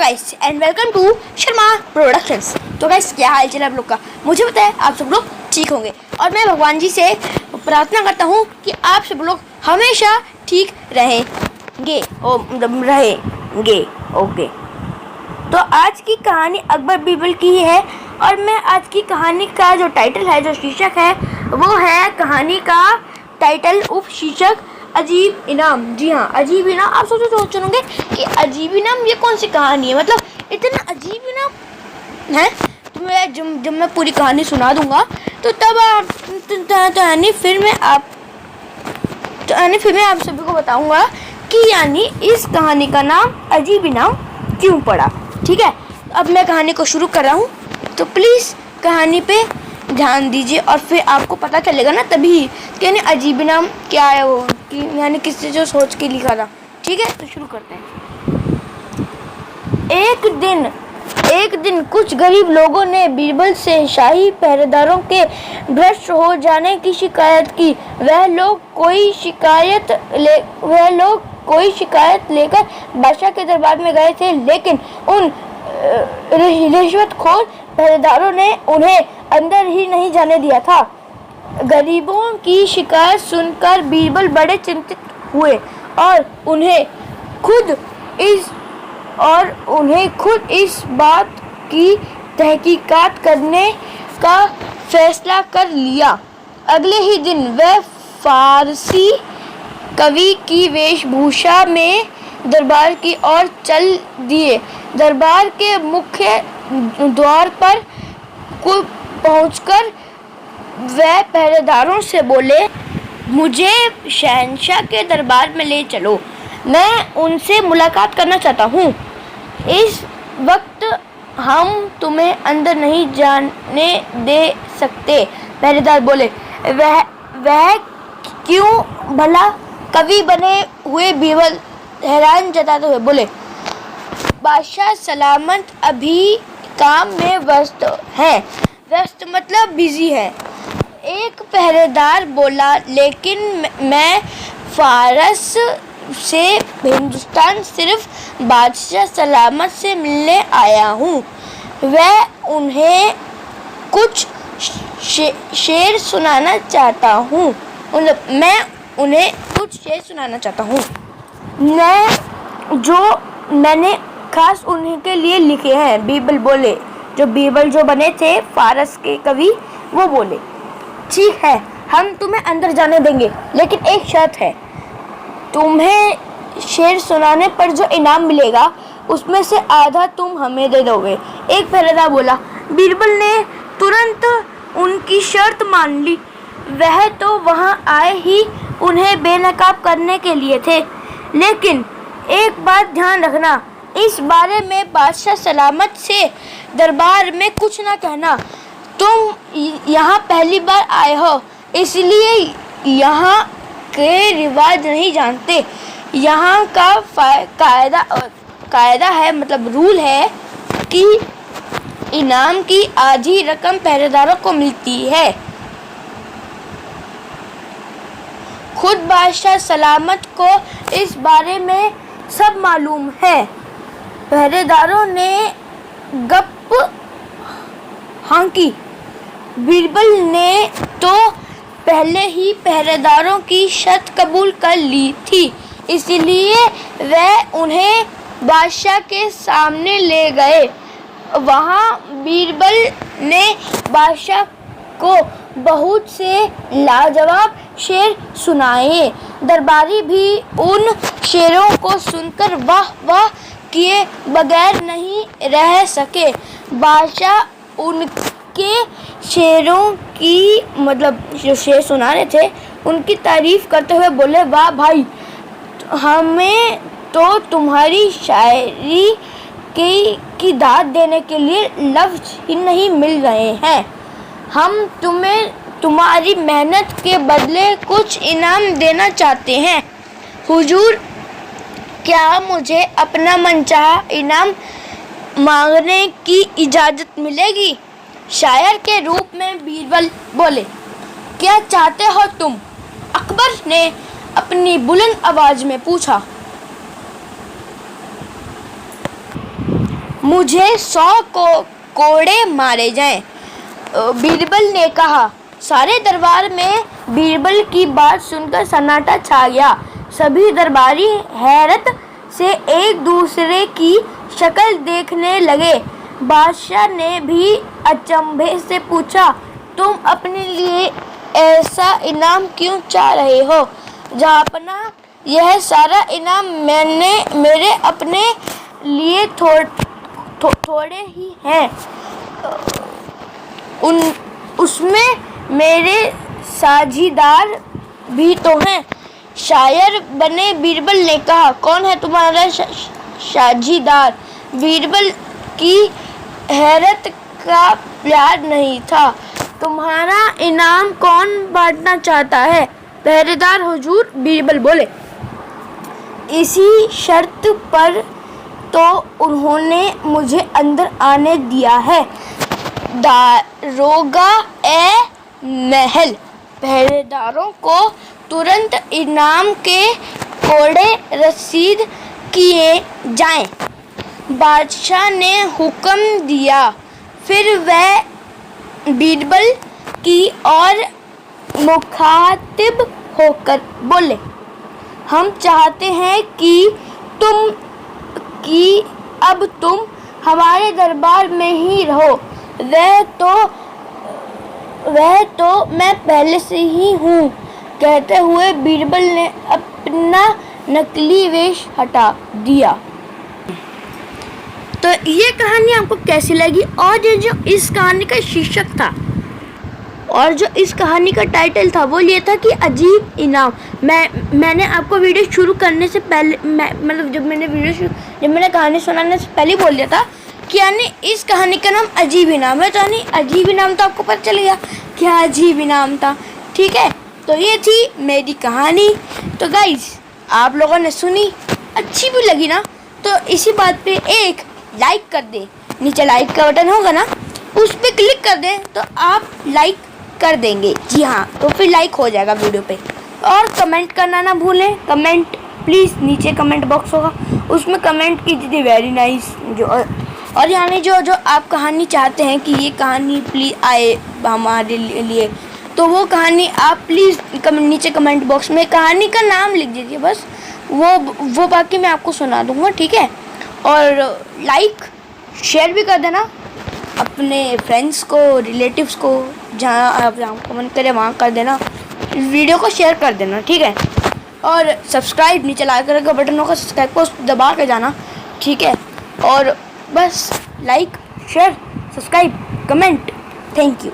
Guys and welcome to Sharma productions. तो guys क्या हाल चाल आप लोग का, मुझे पता है आप सब लोग ठीक होंगे और मैं भगवान जी से प्रार्थना करता हूँ कि आप सब लोग हमेशा ठीक रहेंगे रहेंगे। ओके, तो आज की कहानी अकबर बीरबल की ही है और मैं आज की कहानी का जो टाइटल है, जो शीर्षक है, वो है कहानी का टाइटल उप शीर्षक अजीब इनाम। जी हाँ, अजीब इनाम। आप सोचोगे कि अजीब इनाम ये कौन सी कहानी है, मतलब इतना अजीब इनाम है। तो जब मैं पूरी कहानी सुना दूंगा तो तब आप फिर मैं आप सभी को बताऊंगा कि यानी इस कहानी का नाम अजीब इनाम क्यों पड़ा। ठीक है, अब मैं कहानी को शुरू कर रहा हूँ, तो प्लीज़ कहानी पे ध्यान दीजिए और फिर आपको पता चलेगा ना तभी कि यानी अजीब इनाम क्या है, वो कि यानी किससे जो सोच के लिखा था। ठीक है, तो शुरू करते हैं। एक दिन कुछ गरीब लोगों ने बीरबल से शाही पहरेदारों के भ्रष्ट हो जाने की शिकायत की। वह लोग कोई शिकायत लेकर बादशाह के दरबार में गए थे, लेकिन उन रिश्वतखोर पहरेदारों ने उन्हें अंदर ही नहीं जाने दिया था। गरीबों की शिकायत सुनकर बीरबल बड़े चिंतित हुए और उन्हें खुद इस बात की तहकीकात करने का फैसला कर लिया। अगले ही दिन वह फारसी कवि की वेशभूषा में दरबार की ओर चल दिए। दरबार के मुख्य द्वार पर पहुंचकर वह पहरेदारों से बोले, मुझे शहंशाह के दरबार में ले चलो, मैं उनसे मुलाकात करना चाहता हूँ। इस वक्त हम तुम्हें अंदर नहीं जाने दे सकते। पहरेदार बोले, वह क्यों भला? कवि बने हुए बीरबल हैरान जताते हुए बोले, बादशाह सलामत अभी काम में व्यस्त है। व्यस्त मतलब बिजी है। एक पहरेदार बोला, लेकिन मैं फारस से हिंदुस्तान सिर्फ बादशाह सलामत से मिलने आया हूँ। वह उन्हें कुछ शेर सुनाना चाहता हूँ। मैं उन्हें कुछ शेर सुनाना चाहता हूँ मैंने खास उन्हीं के लिए लिखे हैं। बीरबल जो बने थे फारस के कवि, वो बोले, ठीक है, हम तुम्हें अंदर जाने देंगे, लेकिन एक शर्त है। तुम्हें शेर सुनाने पर जो इनाम मिलेगा उसमें से आधा तुम हमें दे दोगे। एक पहरेदार बोला। बीरबल ने तुरंत उनकी शर्त मान ली। वह तो वहां आए ही उन्हें बेनकाब करने के लिए थे, लेकिन एक बात ध्यान रखना, इस बारे में बादशाह सलामत से दरबार में कुछ ना कहना। तुम यहाँ पहली बार आए हो, इसलिए यहाँ के रिवाज नहीं जानते। यहाँ का कायदा है, मतलब रूल है कि इनाम की आधी रकम पहरेदारों को मिलती है। खुद बादशाह सलामत को इस बारे में सब मालूम है। पहरेदारों ने गप हांकी। बीरबल ने तो पहले ही पहरेदारों की शर्त कबूल कर ली थी, इसलिए वह उन्हें बादशाह के सामने ले गए। वहाँ बीरबल ने बादशाह को बहुत से लाजवाब शेर सुनाए। दरबारी भी उन शेरों को सुनकर वाह वाह किए बगैर नहीं रह सके। बादशाह उनके शेरों की, मतलब जो शेर सुना रहे थे, उनकी तारीफ करते हुए बोले, वाह भाई, हमें तो तुम्हारी शायरी की दाद देने के लिए लफ्ज़ ही नहीं मिल रहे हैं। हम तुम्हें तुम्हारी मेहनत के बदले कुछ इनाम देना चाहते हैं। हुजूर, क्या मुझे अपना मनचाहा इनाम मांगने की इजाज़त मिलेगी? शायर के रूप में बीरबल बोले, क्या चाहते हो तुम? अकबर ने अपनी बुलंद आवाज़ में पूछा। मुझे 100 कोड़े मारे जाएं। बीरबल ने कहा। सारे दरबार में बीरबल की बात सुनकर सन्नाटा छा गया। सभी दरबारी हैरत से एक दूसरे की शक्ल देखने लगे। बादशाह ने भी अचंभे से पूछा, तुम अपने लिए ऐसा इनाम क्यों चाह रहे हो? जहाँपना, यह सारा इनाम मेरे अपने लिए थोड़े ही हैं। उसमें मेरे साझीदार भी तो हैं। शायर बने बीरबल ने कहा। कौन है तुम्हारा साझीदार? बीरबल की हैरत का प्यार नहीं था। तुम्हारा इनाम कौन बांटना चाहता है? पहरेदार हुजूर, बीरबल बोले। इसी शर्त पर तो उन्होंने मुझे अंदर आने दिया है। दारोगा ए महल, पहरेदारों को तुरंत इनाम के कोड़े रसीद किए जाएं। बादशाह ने हुक्म दिया। फिर वह बीरबल की ओर मुखातिब होकर बोले, हम चाहते हैं कि अब तुम हमारे दरबार में ही रहो। वह तो मैं पहले से ही हूँ, कहते हुए बीरबल ने अपना नकली वेश हटा दिया। तो ये कहानी आपको कैसी लगी? और ये जो इस कहानी का शीर्षक था और जो इस कहानी का टाइटल था वो ये था कि अजीब इनाम। मैंने आपको वीडियो शुरू करने से पहले मतलब जब मैंने कहानी सुनाने से पहले बोल दिया था कि यानी इस कहानी का नाम अजीब इनाम है। तो यानी अजीब इनाम तो आपको पता चल गया क्या अजीब इनाम था। ठीक है, तो ये थी मेरी कहानी। तो गाइज, आप लोगों ने सुनी, अच्छी भी लगी ना, तो इसी बात पे एक लाइक कर दे। नीचे लाइक का बटन होगा ना, उस पर क्लिक कर दें तो आप लाइक कर देंगे। जी हाँ, तो फिर लाइक हो जाएगा वीडियो पे। और कमेंट करना ना भूलें। कमेंट प्लीज़, नीचे कमेंट बॉक्स होगा, उसमें कमेंट कीजिए वेरी नाइस। और यानी जो आप कहानी चाहते हैं कि ये कहानी प्लीज़ आए हमारे लिए, तो वो कहानी आप प्लीज़ नीचे कमेंट बॉक्स में कहानी का नाम लिख दीजिए बस। वो बाकी मैं आपको सुना दूँगा। ठीक है, और लाइक शेयर भी कर देना अपने फ्रेंड्स को, रिलेटिव्स को, जहाँ आप मन करे वहाँ कर देना। वीडियो को शेयर कर देना। ठीक है, और सब्सक्राइब, नीचे लाइक का बटन होगा, सब्सक्राइब को दबा के जाना। ठीक है, और बस like share subscribe comment. Thank you.